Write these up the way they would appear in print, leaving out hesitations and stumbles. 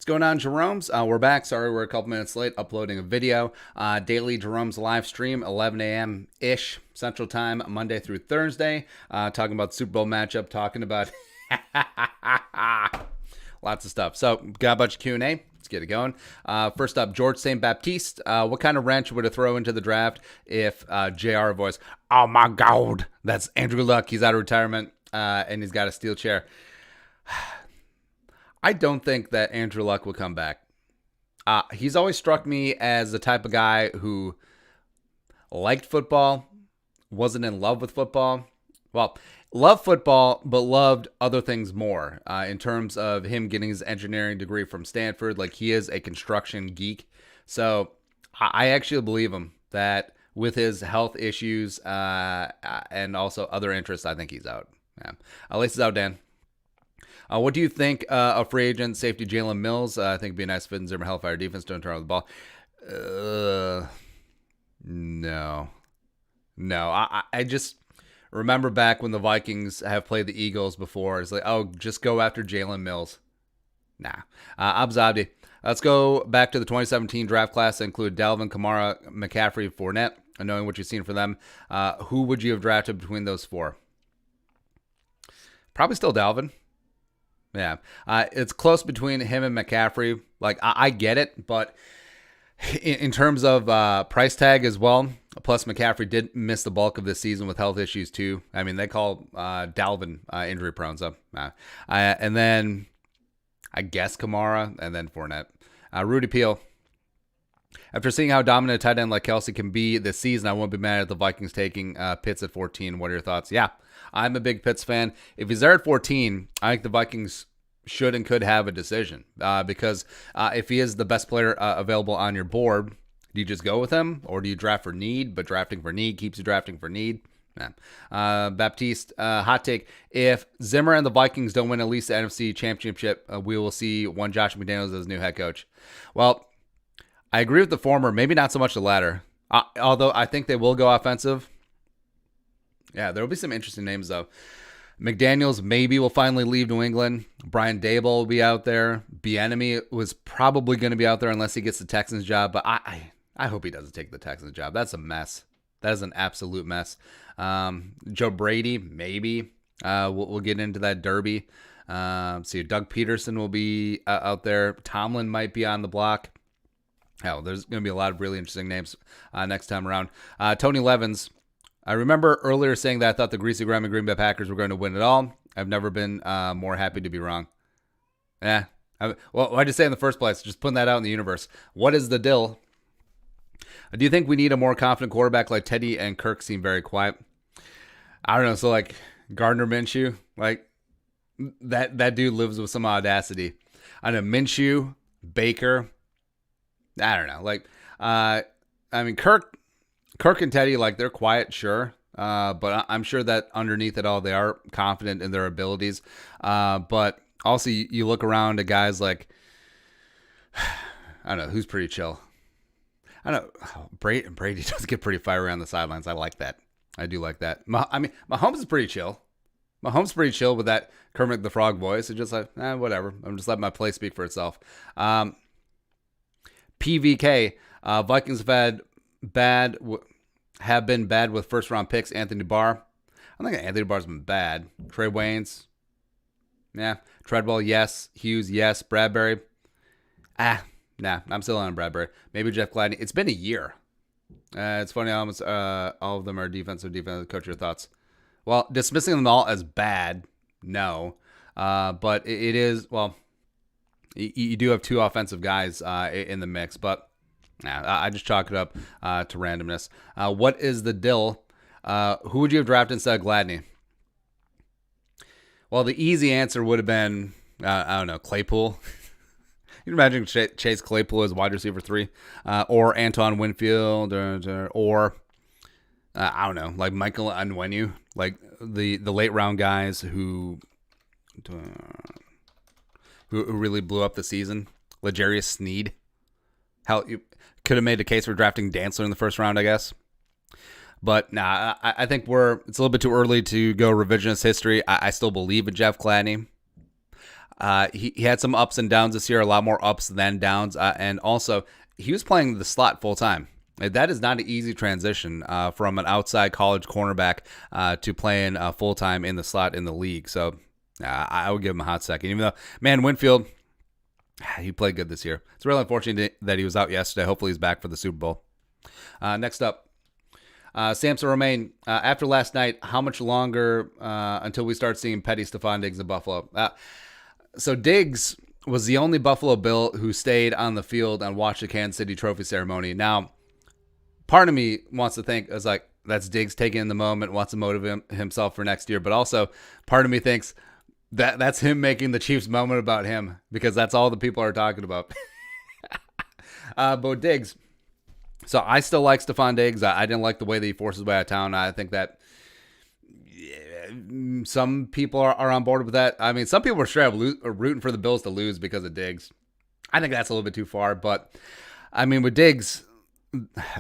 What's going on, Jeromes? We're back. Sorry we're a couple minutes late uploading a video. Daily Jeromes live stream, 11 a.m.-ish Central Time, Monday through Thursday. Talking about the Super Bowl matchup, talking about lots of stuff. So, got a bunch of Q&A. Let's get it going. First up, George St. Baptiste. What kind of wrench would it throw into the draft if JR voice, oh my God, that's Andrew Luck. He's out of retirement and he's got a steel chair. I don't think that Andrew Luck will come back. He's always struck me as the type of guy who liked football, wasn't in love with football. Well, loved football, but loved other things more in terms of him getting his engineering degree from Stanford. Like, he is a construction geek. So I actually believe him that with his health issues and also other interests, I think he's out. Yeah. At least it's out, Dan. What do you think of free agent safety Jalen Mills? I think it'd be a nice fit in Zimmer Hellfire defense. Don't turn over the ball. No. I just remember back when the Vikings have played the Eagles before. It's like, oh, just go after Jalen Mills. Nah. Abzadi. Let's go back to the 2017 draft class that include Dalvin, Kamara, McCaffrey, Fournette. And knowing what you've seen for them, who would you have drafted between those four? Probably still Dalvin. Yeah, it's close between him and McCaffrey. Like, I get it, but in terms of price tag as well, plus McCaffrey did miss the bulk of this season with health issues too. I mean, they call Dalvin injury prone, so and then I guess Kamara, and then Fournette. Rudy Peel. After seeing how dominant a tight end like Kelsey can be this season, I won't be mad at the Vikings taking Pitts at 14. What are your thoughts? Yeah, I'm a big Pitts fan. If he's there at 14, I think the Vikings should and could have a decision because if he is the best player available on your board, do you just go with him or do you draft for need? But drafting for need keeps you drafting for need. Yeah. Baptiste, hot take. If Zimmer and the Vikings don't win at least the NFC Championship, we will see one Josh McDaniels as new head coach. Well, I agree with the former, maybe not so much the latter. Although I think they will go offensive. Yeah, there will be some interesting names, though. McDaniels maybe will finally leave New England. Brian Daboll will be out there. Bieniemy was probably going to be out there unless he gets the Texans job. But I hope he doesn't take the Texans job. That's a mess. That is an absolute mess. Joe Brady, maybe. We'll get into that derby. See, Doug Peterson will be out there. Tomlin might be on the block. Hell, there's going to be a lot of really interesting names next time around. Tony Levins. I remember earlier saying that I thought the Greasy Graham and Green Bay Packers were going to win it all. I've never been more happy to be wrong. Well, why'd you say in the first place? Just putting that out in the universe. What is the deal? Do you think we need a more confident quarterback like Teddy and Kirk seem very quiet? I don't know. So, like, Gardner Minshew, like, that dude lives with some audacity. I know Minshew, Baker, I don't know. Like, I mean, Kirk and Teddy, like, they're quiet, sure. But I'm sure that underneath it all, they are confident in their abilities. But also, you look around at guys like, I don't know, who's pretty chill. I don't know. Brady does get pretty fiery on the sidelines. I like that. I do like that. Mahomes is pretty chill. Mahomes is pretty chill with that Kermit the Frog voice. It's just like, whatever. I'm just letting my play speak for itself. PVK, Vikings have been bad with first round picks. Anthony Barr. I think Anthony Barr's been bad. Trey Waynes. Yeah. Treadwell, yes. Hughes, yes. Bradbury. Nah. I'm still on Bradbury. Maybe Jeff Gladney. It's been a year. It's funny how almost all of them are defensive coach. Your thoughts? Well, dismissing them all as bad, no. But it is, well, you do have two offensive guys in the mix, but I just chalk it up to randomness. What is the deal? Who would you have drafted instead of Gladney? Well, the easy answer would have been, I don't know, Claypool. You can imagine Chase Claypool as wide receiver 3, or Antoine Winfield, or I don't know, like Michael Onwenu, like the late round guys who really blew up the season. L'Jarius Sneed. Hell, you could have made a case for drafting Dantzler in the first round, I guess. But nah, I think it's a little bit too early to go revisionist history. I still believe in Jeff Gladney. He had some ups and downs this year, a lot more ups than downs. And also, he was playing the slot full time. That is not an easy transition from an outside college cornerback to playing full time in the slot in the league. So I would give him a hot second, even though, man, Winfield, he played good this year. It's really unfortunate that he was out yesterday. Hopefully he's back for the Super Bowl. Next up, Samson Romaine. After last night, how much longer until we start seeing petty Stefon Diggs in Buffalo? So Diggs was the only Buffalo Bill who stayed on the field and watched the Kansas City Trophy ceremony. Now, part of me wants to think, it's like, that's Diggs taking in the moment, wants to motivate himself for next year. But also, part of me thinks that's him making the Chiefs moment about him, because that's all the people are talking about. But Diggs. So I still like Stefon Diggs. I didn't like the way that he forced his way out of town. I think that some people are on board with that. I mean, some people are straight up rooting for the Bills to lose because of Diggs. I think that's a little bit too far. But, I mean, with Diggs,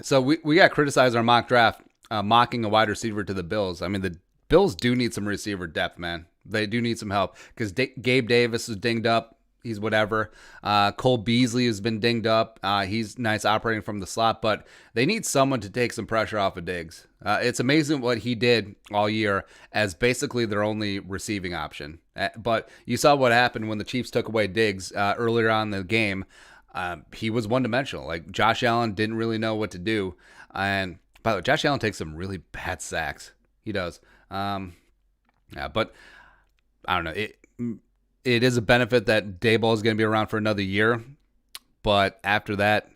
so we got criticized our mock draft mocking a wide receiver to the Bills. I mean, the Bills do need some receiver depth, man. They do need some help, because Gabe Davis is dinged up. He's whatever. Cole Beasley has been dinged up. He's nice operating from the slot, but they need someone to take some pressure off of Diggs. It's amazing what he did all year as basically their only receiving option. But you saw what happened when the Chiefs took away Diggs earlier on in the game. He was one-dimensional. Like, Josh Allen didn't really know what to do. And by the way, Josh Allen takes some really bad sacks. He does. Yeah, but I don't know. It is a benefit that Daboll is going to be around for another year. But after that,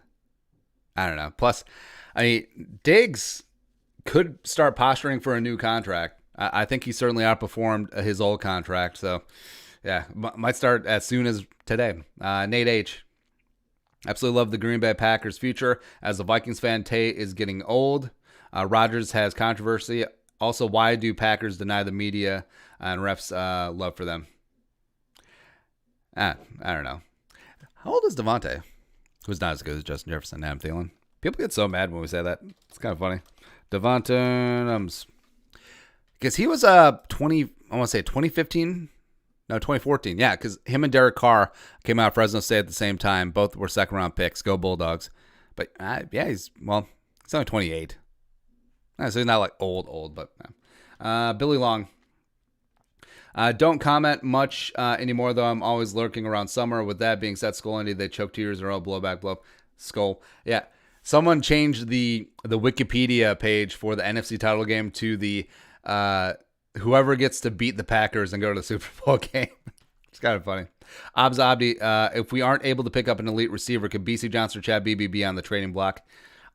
I don't know. Plus, I mean, Diggs could start posturing for a new contract. I think he certainly outperformed his old contract. So, yeah, might start as soon as today. Nate H. Absolutely love the Green Bay Packers' future. As a Vikings fan, Tay is getting old. Rodgers has controversy. Also, why do Packers deny the media and refs love for them? I don't know. How old is Devontae? Who's not as good as Justin Jefferson, Adam Thielen. People get so mad when we say that. It's kind of funny. Devontae, because he was 20. I want to say 2015. No, 2014. Yeah, because him and Derek Carr came out of Fresno State at the same time. Both were second-round picks. Go Bulldogs. But, yeah, he's only 28. So he's not like old, but Billy Long. Don't comment much anymore, though. I'm always lurking around summer. With that being said, Skull Indy, they choked 2 years in a row. Blow. Skull. Yeah. Someone changed the Wikipedia page for the NFC title game to the whoever gets to beat the Packers and go to the Super Bowl game. It's kind of funny. Abs Abdi, if we aren't able to pick up an elite receiver, could BC Johnson or Chad Beebe be on the trading block?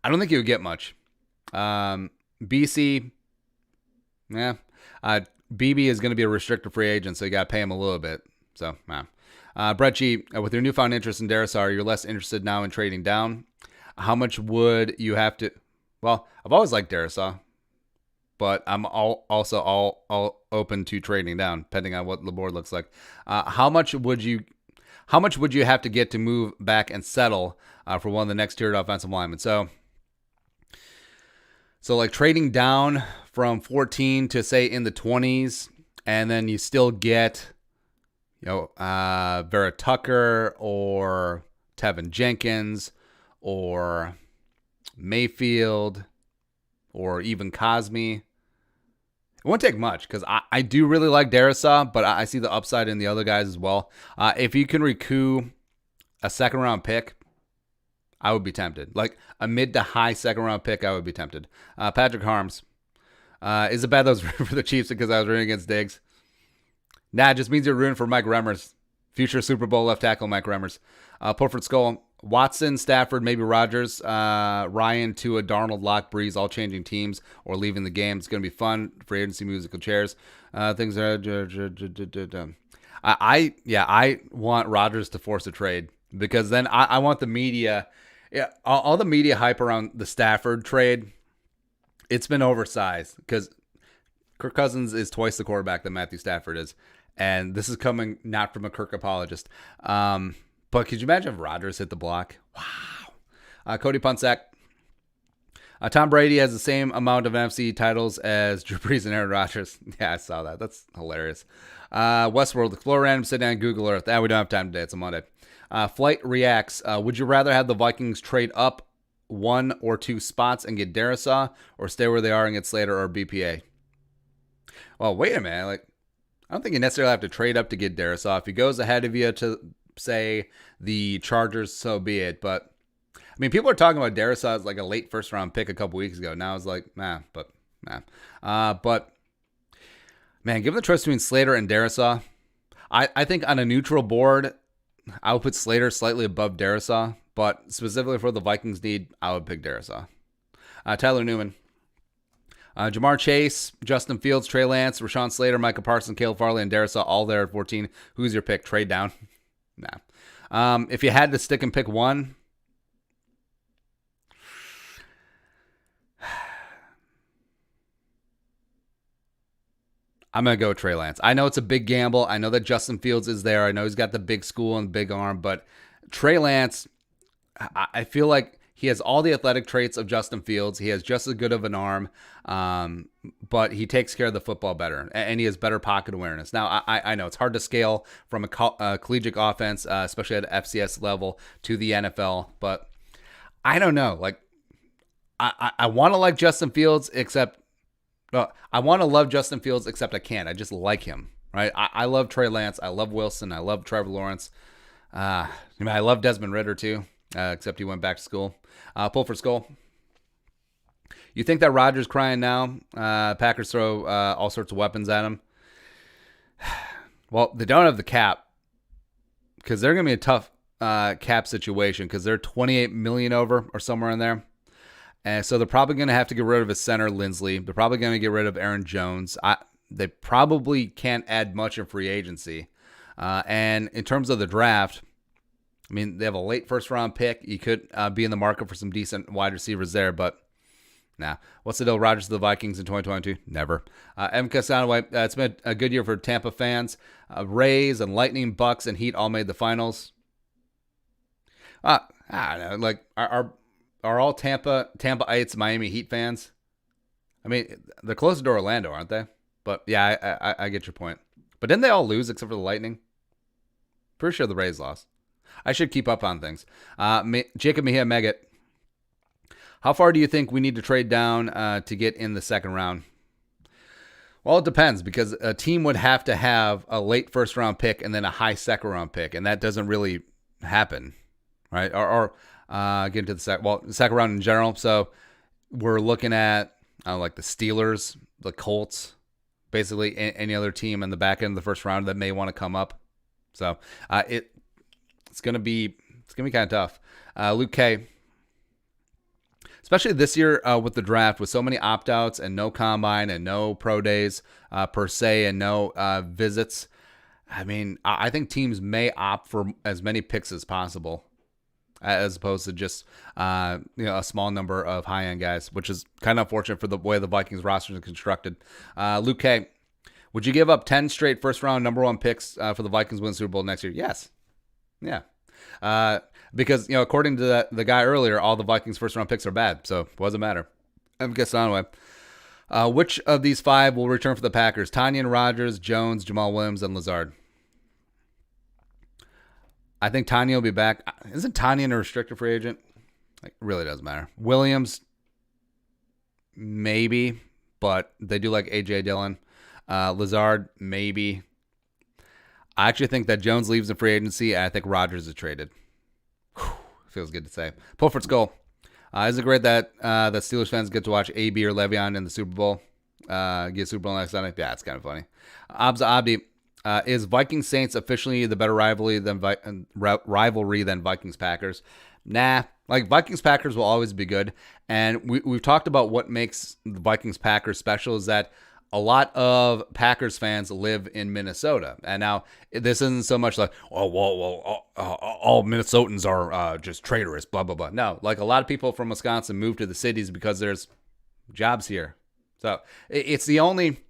I don't think he would get much. BC, yeah. BB is going to be a restricted free agent, so you got to pay him a little bit. So, Brett G, with your newfound interest in Darrisaw, you're less interested now in trading down. How much would you have to? Well, I've always liked Darrisaw, but I'm also all open to trading down, depending on what the board looks like. How much would you have to get to move back and settle for one of the next tiered offensive linemen? So like trading down from 14 to say in the 20s, and then you still get, Vera Tucker or Tevin Jenkins or Mayfield or even Cosme. It won't take much, because I do really like Darrisaw, but I see the upside in the other guys as well. If you can recoup a second-round pick, I would be tempted. Like a mid to high second-round pick, I would be tempted. Patrick Harms. Is it bad that I was rooting for the Chiefs because I was rooting against Diggs? Nah, it just means you're rooting for Mike Remmers. Future Super Bowl left tackle Mike Remmers. Pulford Skull. Watson, Stafford, maybe Rodgers, Ryan, Tua, Darnold, Locke, Breeze, all changing teams or leaving the game. It's going to be fun. Free agency musical chairs. Things are... I want Rodgers to force a trade, because then I want the media... Yeah, all the media hype around the Stafford trade, it's been oversized, because Kirk Cousins is twice the quarterback that Matthew Stafford is. And this is coming not from a Kirk apologist. But could you imagine if Rodgers hit the block? Wow. Cody Punsack. Tom Brady has the same amount of NFC titles as Drew Brees and Aaron Rodgers. Yeah, I saw that. That's hilarious. Westworld, explore random, sit down, Google Earth. We don't have time today. It's a Monday. Flight reacts. Would you rather have the Vikings trade up 1 or 2 spots and get Darisaw, or stay where they are and get Slater or BPA? Well, wait a minute. Like, I don't think you necessarily have to trade up to get Darisaw. If he goes ahead of you to, say, the Chargers, so be it. But I mean, people are talking about Darisaw as like a late first round pick a couple weeks ago. Now it's like, nah. But man, given the choice between Slater and Darisaw, I think on a neutral board, I would put Slater slightly above Darisaw. But specifically for the Vikings need, I would pick Darisaw. Tyler Newman. Jamar Chase, Justin Fields, Trey Lance, Rashawn Slater, Micah Parsons, Caleb Farley, and Darisaw all there at 14. Who's your pick? Trade down? Nah. If you had to stick and pick one, I'm going to go with Trey Lance. I know it's a big gamble. I know that Justin Fields is there. I know he's got the big school and the big arm, but Trey Lance, I feel like he has all the athletic traits of Justin Fields. He has just as good of an arm, but he takes care of the football better, and he has better pocket awareness. Now, I know it's hard to scale from a collegiate offense, especially at FCS level, to the NFL, but I don't know. Like, I want to like Justin Fields, except I want to love Justin Fields, except I can't. I just like him, right? I love Trey Lance. I love Wilson. I love Trevor Lawrence. I love Desmond Ridder too, except he went back to school. Pull for skull. You think that Rodgers crying now? Packers throw all sorts of weapons at him. Well, they don't have the cap because they're going to be a tough cap situation because they're $28 million over or somewhere in there. And so they're probably going to have to get rid of his center, Lindsley. They're probably going to get rid of Aaron Jones. They probably can't add much in free agency. And in terms of the draft, I mean, they have a late first-round pick. You could be in the market for some decent wide receivers there, but nah. What's the deal, Rodgers to the Vikings in 2022? Never. M. Casanaway, it's been a good year for Tampa fans. Rays and Lightning, Bucks, and Heat all made the finals. I don't know. Like, are all Tampaites Miami Heat fans? I mean, they're closer to Orlando, aren't they? But yeah, I get your point. But didn't they all lose except for the Lightning? Pretty sure the Rays lost. I should keep up on things. Jacob Mejia Megat. How far do you think we need to trade down to get in the second round? Well, it depends because a team would have to have a late first round pick and then a high second round pick, and that doesn't really happen, right? Or get into the second round in general. So we're looking at like the Steelers, the Colts, basically any other team in the back end of the first round that may want to come up. So it's gonna be kind of tough. Luke K. Especially this year with the draft, with so many opt-outs and no combine and no pro days per se and no visits. I mean, I think teams may opt for as many picks as possible, as opposed to just a small number of high-end guys, which is kind of unfortunate for the way the Vikings roster is constructed. Luke K., would you give up 10 straight first-round number one picks for the Vikings win Super Bowl next year? Yes. Yeah. Because, according to the guy earlier, all the Vikings first-round picks are bad, so it doesn't matter. I'm guessing anyway. Which of these 5 will return for the Packers? Tanyan, Rodgers, Jones, Jamal Williams, and Lazard. I think Tanyan will be back. Isn't Tanyan a restricted free agent? Like, it really doesn't matter. Williams, maybe, but they do like A.J. Dillon. Lazard, maybe. I actually think that Jones leaves in free agency, and I think Rodgers is traded. Whew, feels good to say. Pulford's goal. Is it great that Steelers fans get to watch AB or Le'Veon in the Super Bowl? Get Super Bowl next Sunday? Yeah, it's kind of funny. Abza Abdi. Is Vikings Saints officially the better rivalry than Vikings Packers? Nah, like Vikings Packers will always be good, and we've talked about what makes the Vikings Packers special is that a lot of Packers fans live in Minnesota, and now this isn't so much like all Minnesotans are just traitorous, blah blah blah. No, like a lot of people from Wisconsin move to the cities because there's jobs here, so it's the only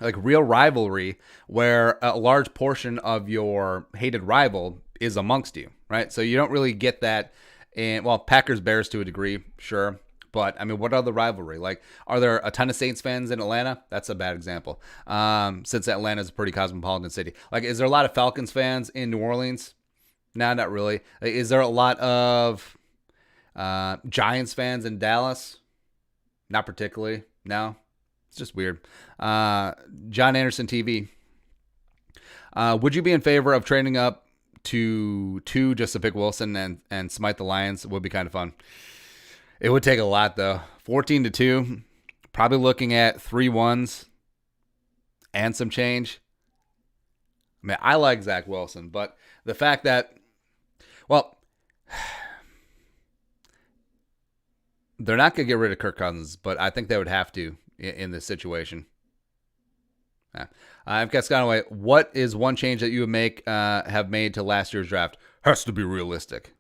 like real rivalry where a large portion of your hated rival is amongst you, right? So you don't really get that in, Packers Bears to a degree, sure, But I mean, what other rivalry? Like, are there a ton of Saints fans in Atlanta? That's a bad example. Since Atlanta is a pretty cosmopolitan city. Like, is there a lot of Falcons fans in New Orleans? No, not really. Like, is there a lot of Giants fans in Dallas? Not particularly. No, it's just weird. John Anderson TV. Would you be in favor of trading up to 2 just to pick Wilson and smite the Lions? It would be kind of fun. It would take a lot, though. 14-2. Probably looking at 3 1s and some change. I mean, I like Zach Wilson, but the fact that, well, they're not going to get rid of Kirk Cousins, but I think they would have to in this situation. I've got Sconaway. What is one change that you would have made to last year's draft? Has to be realistic.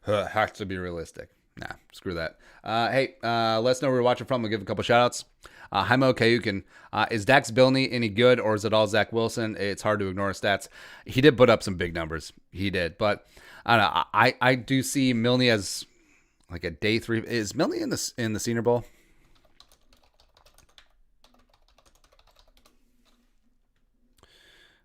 Has to be realistic. Nah, screw that. Hey, let us know where you're watching from. We'll give a couple shout-outs. Jaimo Kayukin. Is Dax Bilney any good, or is it all Zach Wilson? It's hard to ignore his stats. He did put up some big numbers. He did. But I don't know. I do see Milne as like a day 3. Is Milne in the Senior Bowl?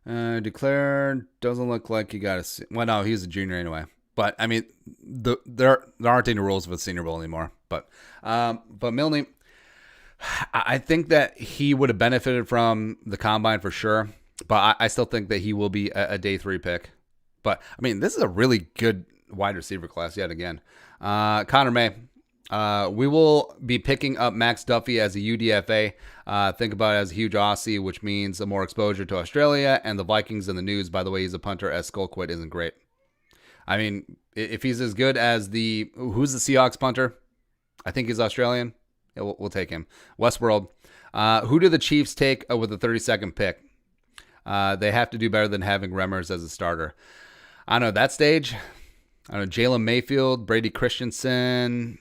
Declared. Doesn't look like he got a... Well, no, he's a junior anyway. But, I mean, there aren't any rules with Senior Bowl anymore. But Milne, I think that he would have benefited from the Combine for sure. But I still think that he will be a day 3 pick. But, I mean, this is a really good wide receiver class yet again. Connor May. We will be picking up Max Duffy as a UDFA. Think about it as a huge Aussie, which means more exposure to Australia and the Vikings in the news. By the way, he's a punter, as Skullquit isn't great. I mean, if he's as good as who's the Seahawks punter? I think he's Australian. Yeah, we'll take him. Westworld. Who do the Chiefs take with the 32nd pick? They have to do better than having Remmers as a starter. I don't know, that stage. I don't know, Jalen Mayfield, Brady Christensen.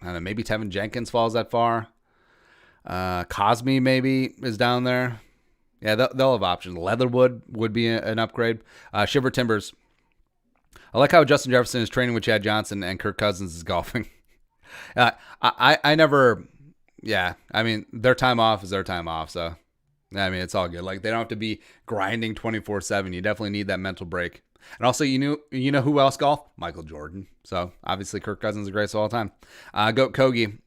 I don't know, maybe Tevin Jenkins falls that far. Cosme maybe is down there. Yeah, they'll have options. Leatherwood would be an upgrade. Shiver Timbers. I like how Justin Jefferson is training with Chad Johnson and Kirk Cousins is golfing. I never, yeah, I mean, their time off is their time off. So, I mean, it's all good. Like, they don't have to be grinding 24/7. You definitely need that mental break. And also, you know who else golf? Michael Jordan. So, obviously, Kirk Cousins is the greatest of all time. Goat Kogi.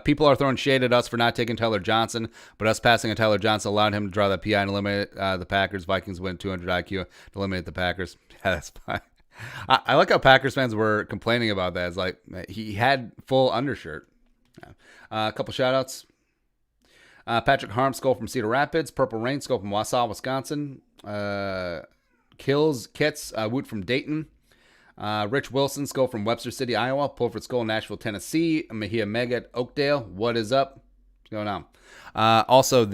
People are throwing shade at us for not taking Tyler Johnson, but us passing on Tyler Johnson allowed him to draw that PI and eliminate the Packers. Vikings win 200 IQ to eliminate the Packers. Yeah, that's fine. I like how Packers fans were complaining about that. It's like he had full undershirt. Yeah. A couple shout-outs. Patrick Harmskull from Cedar Rapids. Purple Rain Skull from Wausau, Wisconsin. Kills Kits Woot from Dayton. Rich Wilson Skull from Webster City, Iowa. Pulford Skull, Nashville, Tennessee. Mahia Mega at Oakdale. What is up? What's going on? Also,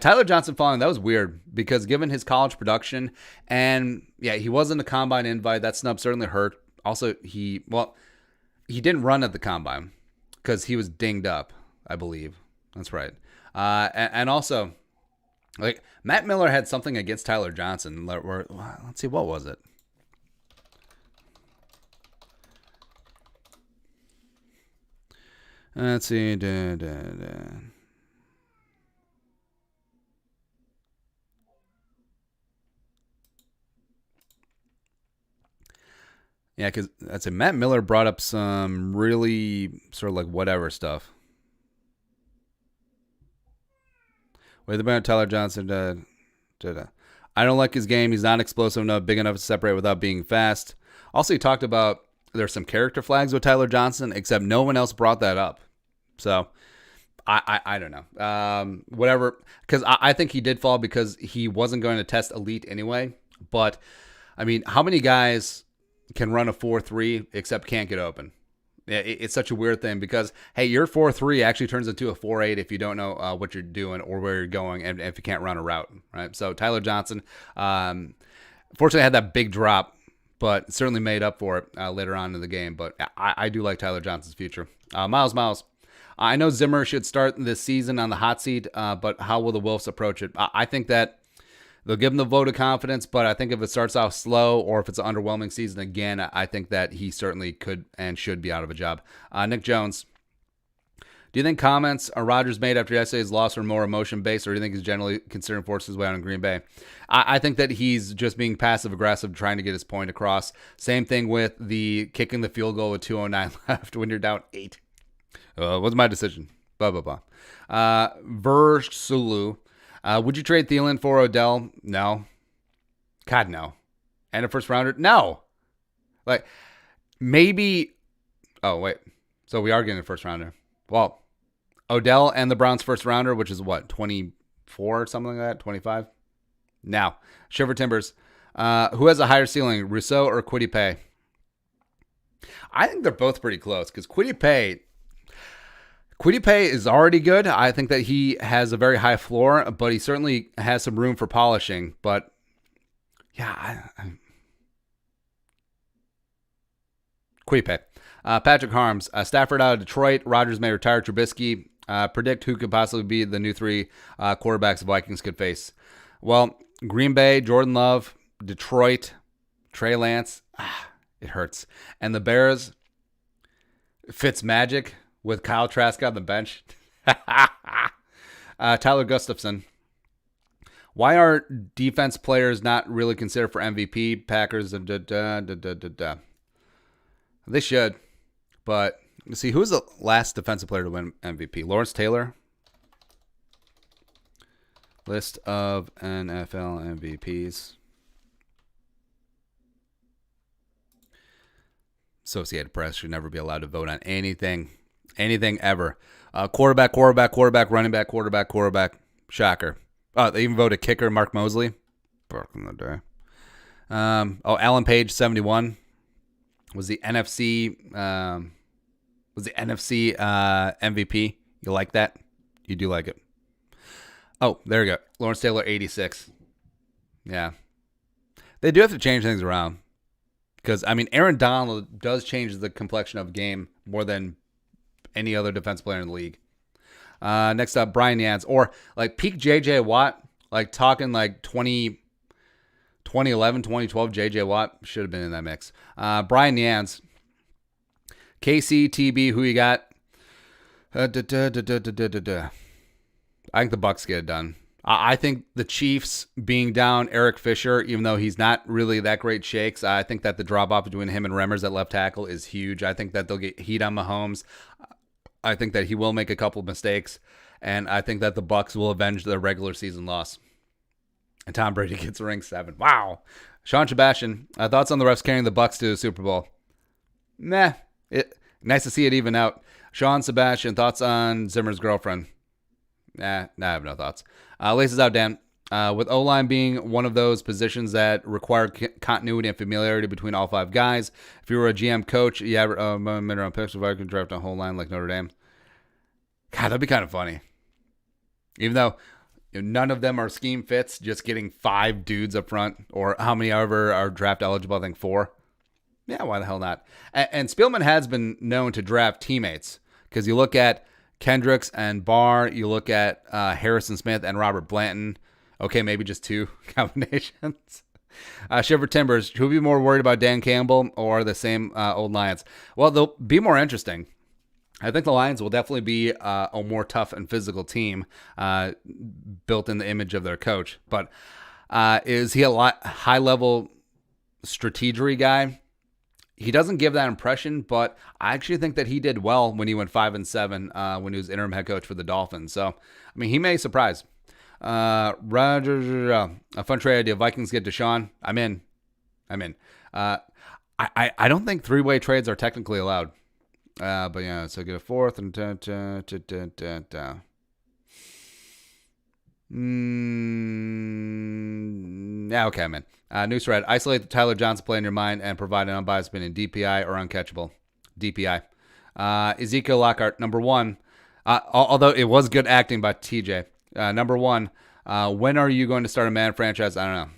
Tyler Johnson falling, that was weird because given his college production and, he wasn't a Combine invite. That snub certainly hurt. Also, he didn't run at the Combine because he was dinged up, I believe. That's right. And also, like, Matt Miller had something against Tyler Johnson. Let's see, what was it? Let's see. Yeah, because that's it. Matt Miller brought up some really sort of like whatever stuff. Wait about Tyler Johnson. I don't like his game. He's not explosive enough, big enough to separate without being fast. Also, he talked about there's some character flags with Tyler Johnson, except no one else brought that up. So, I don't know. Whatever, because I think he did fall because he wasn't going to test elite anyway. But, I mean, how many guys can run a 4.3 except can't get open? Yeah, it's such a weird thing because, hey, your 4.3 actually turns into a 4.8 if you don't know what you're doing or where you're going and if you can't run a route, right? So Tyler Johnson, fortunately, had that big drop, but certainly made up for it later on in the game. But I do like Tyler Johnson's future. Miles. I know Zimmer should start this season on the hot seat, but how will the Wolves approach it? I think that They'll give him the vote of confidence, but I think if it starts off slow or if it's an underwhelming season again, I think that he certainly could and should be out of a job. Nick Jones. Do you think comments Rodgers made after yesterday's loss were more emotion-based, or do you think he's generally considering forcing his way out in Green Bay? I think that he's just being passive-aggressive, trying to get his point across. Same thing with the kicking the field goal with 2:09 left when you're down 8. What's my decision? Blah, blah, blah. Versulu. Would you trade Thielen for Odell? No. God, no. And a first-rounder? No. Like, maybe... Oh, wait. So we are getting a first-rounder. Well, Odell and the Browns first rounder, which is what, 24 or something like that, 25? Now, Shiver Timbers, who has a higher ceiling, Rousseau or Kwity Paye? I think they're both pretty close because Kwity Paye is already good. I think that he has a very high floor, but he certainly has some room for polishing. But yeah, Kwity Paye. Patrick Harms, Stafford out of Detroit. Rodgers may retire. Trubisky. Predict who could possibly be the new 3 quarterbacks the Vikings could face. Well, Green Bay, Jordan Love. Detroit, Trey Lance. It hurts. And the Bears, Fitzmagic with Kyle Trask on the bench. Tyler Gustafson. Why are defense players not really considered for MVP? Packers. They should. But let's see, who was the last defensive player to win MVP? Lawrence Taylor. List of NFL MVPs. Associated Press should never be allowed to vote on anything ever. Quarterback, running back, quarterback. Shocker. Oh, they even voted kicker, Mark Mosley. Back in the day. Alan Page, 71. Was the NFC MVP. You like that? You do like it. Oh, there you go. Lawrence Taylor, 86. Yeah. They do have to change things around. Because, I mean, Aaron Donald does change the complexion of the game more than any other defense player in the league. Next up, Brian Yance. Or, like, peak J.J. Watt. Like, talking like 2011, 2012, J.J. Watt should have been in that mix. Brian Yance. KCTB, who you got? I think the Bucs get it done. I think the Chiefs being down Eric Fisher, even though he's not really that great shakes, I think that the drop-off between him and Remmers at left tackle is huge. I think that they'll get heat on Mahomes. I think that he will make a couple of mistakes, and I think that the Bucs will avenge their regular season loss. And Tom Brady gets ring 7. Wow. Sean Sebastian, thoughts on the refs carrying the Bucs to the Super Bowl? Nah. Nice to see it even out. Sean Sebastian, thoughts on Zimmer's girlfriend? Nah, I have no thoughts. Laces out, Dan. With O-line being one of those positions that require continuity and familiarity between all 5 guys, if you were a GM coach, mid-round picks, if I could draft a whole line like Notre Dame. God, that'd be kind of funny. Even though none of them are scheme fits, just getting 5 dudes up front, or how many ever are draft eligible, I think 4. Yeah, why the hell not? And Spielman has been known to draft teammates, because you look at Kendricks and Barr, you look at Harrison Smith and Robert Blanton. Okay, maybe just 2 combinations. Shiver Timbers, who would be more worried about Dan Campbell or the same old Lions? Well, they'll be more interesting. I think the Lions will definitely be a more tough and physical team built in the image of their coach. But is he a high-level strategery guy? He doesn't give that impression, but I actually think that he did well when he went 5-7 when he was interim head coach for the Dolphins. So, I mean, he may surprise. Roger, a fun trade idea. Vikings get Deshaun. I'm in. I don't think 3-way trades are technically allowed. But yeah, so get a 4th and yeah, okay, man. News thread. Isolate the Tyler Johnson play in your mind and provide an unbiased opinion. DPI or uncatchable? DPI. Ezekiel Lockhart, number 1. Although it was good acting by TJ. Number 1. When are you going to start a man franchise? I don't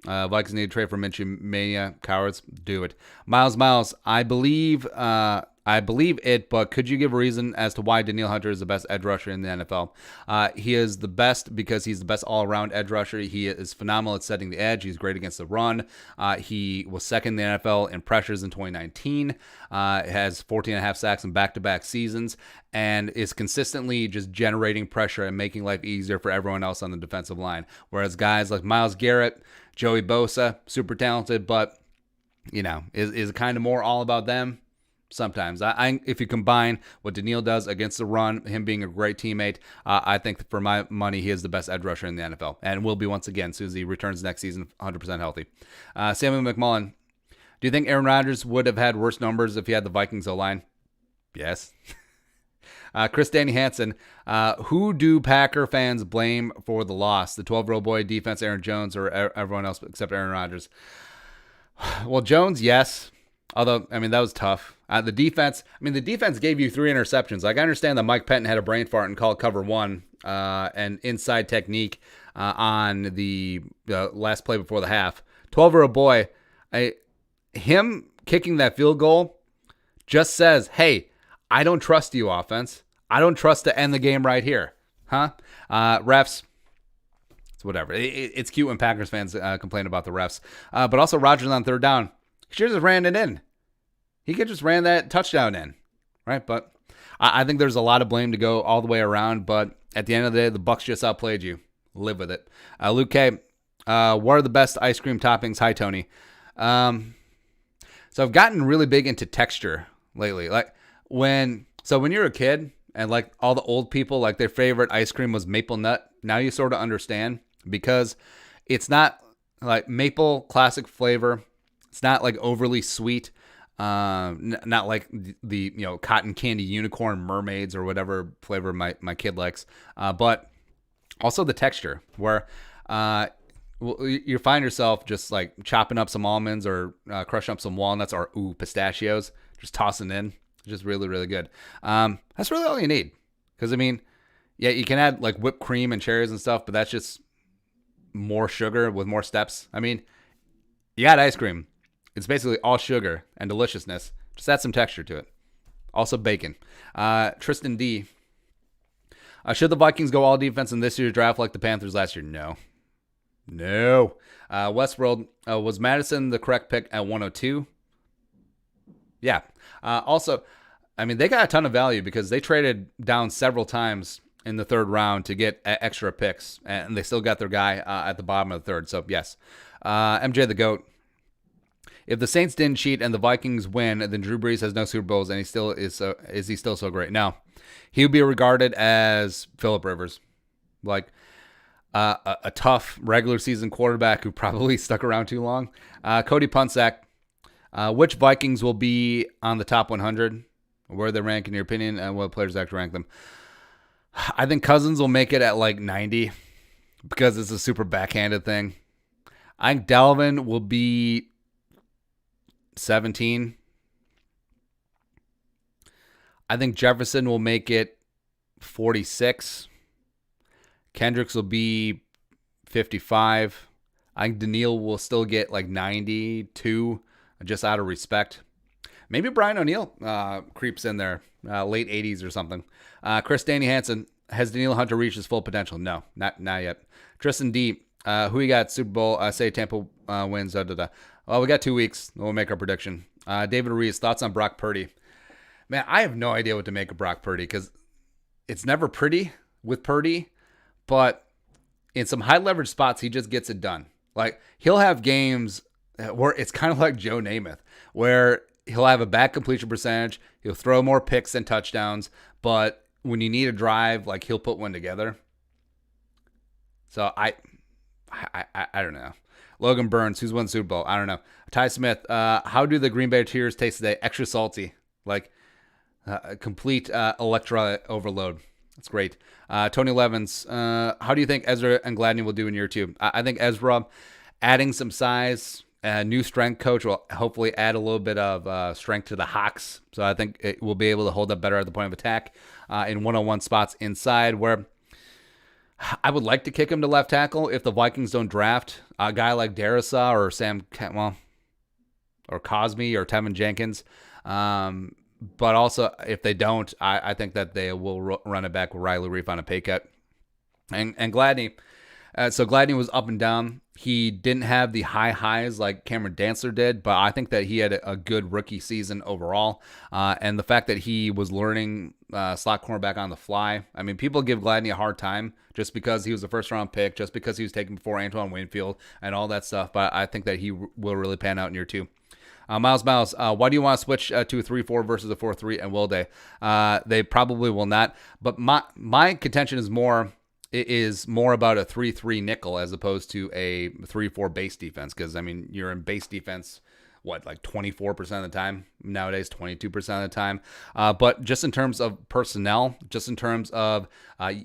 know. Vikings need to trade for Minshew Mania. Cowards, do it. Miles, I believe I believe it, but could you give a reason as to why Danielle Hunter is the best edge rusher in the NFL? He is the best because he's the best all-around edge rusher. He is phenomenal at setting the edge. He's great against the run. He was second in the NFL in pressures in 2019. Has 14 and a half sacks in back-to-back seasons, and is consistently just generating pressure and making life easier for everyone else on the defensive line. Whereas guys like Myles Garrett, Joey Bosa, super talented, but is kind of more all about them. Sometimes, if you combine what Danielle does against the run, him being a great teammate, I think for my money, he is the best edge rusher in the NFL, and will be once again as soon as he returns next season, 100% healthy. Samuel McMullen, do you think Aaron Rodgers would have had worse numbers if he had the Vikings O-line? Yes. Chris Danny Hansen, who do Packer fans blame for the loss? The 12-year-old boy, defense, Aaron Jones, or everyone else except Aaron Rodgers? Well, Jones, yes. Although, that was tough. The defense gave you 3 interceptions. Like, I understand that Mike Penton had a brain fart and called cover 1 and inside technique on the last play before the half. 12-year-old boy, him kicking that field goal just says, hey, I don't trust you, offense. I don't trust to end the game right here. Refs, it's whatever. It's cute when Packers fans complain about the refs. But also Rodgers on third down. He should have just ran it in. He could just ran that touchdown in, right? But I think there's a lot of blame to go all the way around. But at the end of the day, the Bucs just outplayed you. Live with it. Luke K, what are the best ice cream toppings? Hi, Tony. So I've gotten really big into texture lately. Like when you're a kid and like all the old people, like their favorite ice cream was maple nut. Now you sort of understand because it's not like maple classic flavor. It's not like overly sweet. Not like the cotton candy unicorn mermaids or whatever flavor my kid likes. But also the texture where you find yourself just like chopping up some almonds or crushing up some walnuts or pistachios, just tossing in. Just really, really good. That's really all you need. Because, you can add like whipped cream and cherries and stuff, but that's just more sugar with more steps. You got ice cream. It's basically all sugar and deliciousness. Just add some texture to it. Also bacon. Tristan D. Should the Vikings go all defense in this year's draft like the Panthers last year? No. Westworld, was Madison the correct pick at 102? Yeah. Also, they got a ton of value because they traded down several times in the third round to get extra picks, and they still got their guy at the bottom of the third. So, yes. MJ the GOAT. If the Saints didn't cheat and the Vikings win, then Drew Brees has no Super Bowls, and he still is he still so great? No. He would be regarded as Phillip Rivers, like a tough regular season quarterback who probably stuck around too long. Cody Punsack. Which Vikings will be on the top 100? Where they rank in your opinion, and what players actually rank them? I think Cousins will make it at like 90 because it's a super backhanded thing. I think Dalvin will be 17. I think Jefferson will make it 46. Kendricks will be 55. I think Danielle will still get like 92. Just out of respect. Maybe Brian O'Neill creeps in there, late 80s or something. Chris Danny Hansen, has Danielle Hunter reached his full potential? No, not yet. Tristan D, who you got Super Bowl? Say Tampa wins. Well, we got 2 weeks. We'll make our prediction. David Reese, thoughts on Brock Purdy? Man, I have no idea what to make of Brock Purdy because it's never pretty with Purdy, but in some high leverage spots, he just gets it done. Like he'll have games where it's kind of like Joe Namath, where he'll have a bad completion percentage, he'll throw more picks than touchdowns, but when you need a drive, like he'll put one together. So I don't know. Logan Burns, who's won Super Bowl? I don't know. Ty Smith, how do the Green Bay Tears taste today? Extra salty, like complete electrolyte overload. That's great. Tony Levins, how do you think Ezra and Gladney will do in year 2? I think Ezra adding some size. New strength coach will hopefully add a little bit of strength to the Hawks. So I think it will be able to hold up better at the point of attack in one-on-one spots inside, where I would like to kick him to left tackle if the Vikings don't draft a guy like Darrisaw or Sam Cantwell or Cosme or Tevin Jenkins. But also, if they don't, I think that they will run it back with Riley Reef on a pay cut. And Gladney, so Gladney was up and down. He didn't have the high highs like Cameron Dantzler did, but I think that he had a good rookie season overall. And the fact that he was learning slot cornerback on the fly. I mean, people give Gladney a hard time just because he was a first-round pick, just because he was taken before Antoine Winfield and all that stuff. But I think that he will really pan out in year 2. Miles, why do you want to switch to a 3-4 versus a 4-3, and will they? They probably will not. But my contention is more about a 3-3 nickel as opposed to a 3-4 base defense. Because, I mean, you're in base defense, like 24% of the time? Nowadays, 22% of the time. But just in terms of personnel, just in terms of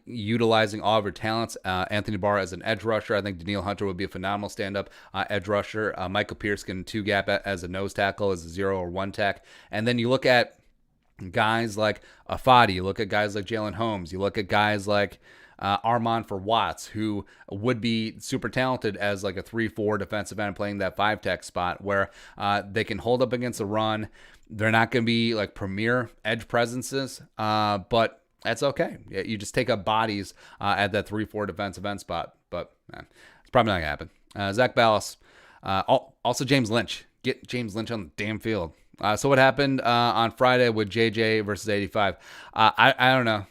utilizing all of your talents, Anthony Barr as an edge rusher, I think Danielle Hunter would be a phenomenal stand-up edge rusher. Michael Pierce can 2-gap as a nose tackle, as a 0 or 1 tack. And then you look at guys like Afadi, you look at guys like Jalen Holmes, you look at guys like Armand for Watts, who would be super talented as like a 3-4 defensive end playing that 5-tech spot where they can hold up against the run. They're not going to be like premier edge presences, but that's okay. You just take up bodies at that 3-4 defensive end spot, but it's probably not going to happen. Zach Ballas, also James Lynch. Get James Lynch on the damn field. So what happened on Friday with JJ versus 85? I don't know.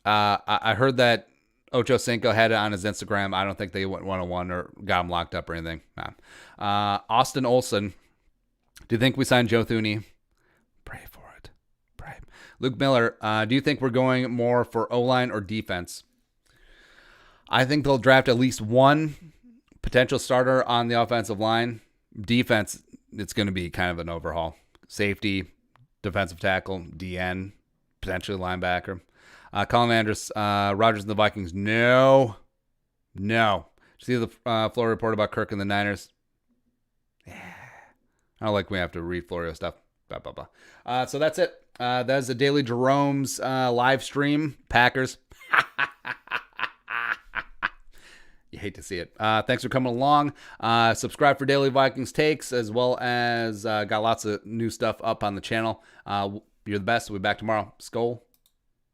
I heard that Ocho Cinco had it on his Instagram. I don't think they went 1-on-1 or got him locked up or anything. No. Austin Olson. Do you think we signed Joe Thuney? Pray for it. Pray. Luke Miller. Do you think we're going more for O-line or defense? I think they'll draft at least one potential starter on the offensive line. Defense, it's going to be kind of an overhaul. Safety, defensive tackle, DN, potentially linebacker. Colin Andrus, Rodgers and the Vikings. No. See the Florio report about Kirk and the Niners? Yeah. I don't like when we have to read Florio stuff. Blah, blah, blah. So that's it. That is the Daily Jeromes live stream. Packers. You hate to see it. Thanks for coming along. Subscribe for Daily Vikings takes, as well as got lots of new stuff up on the channel. You're the best. We'll be back tomorrow. Skol.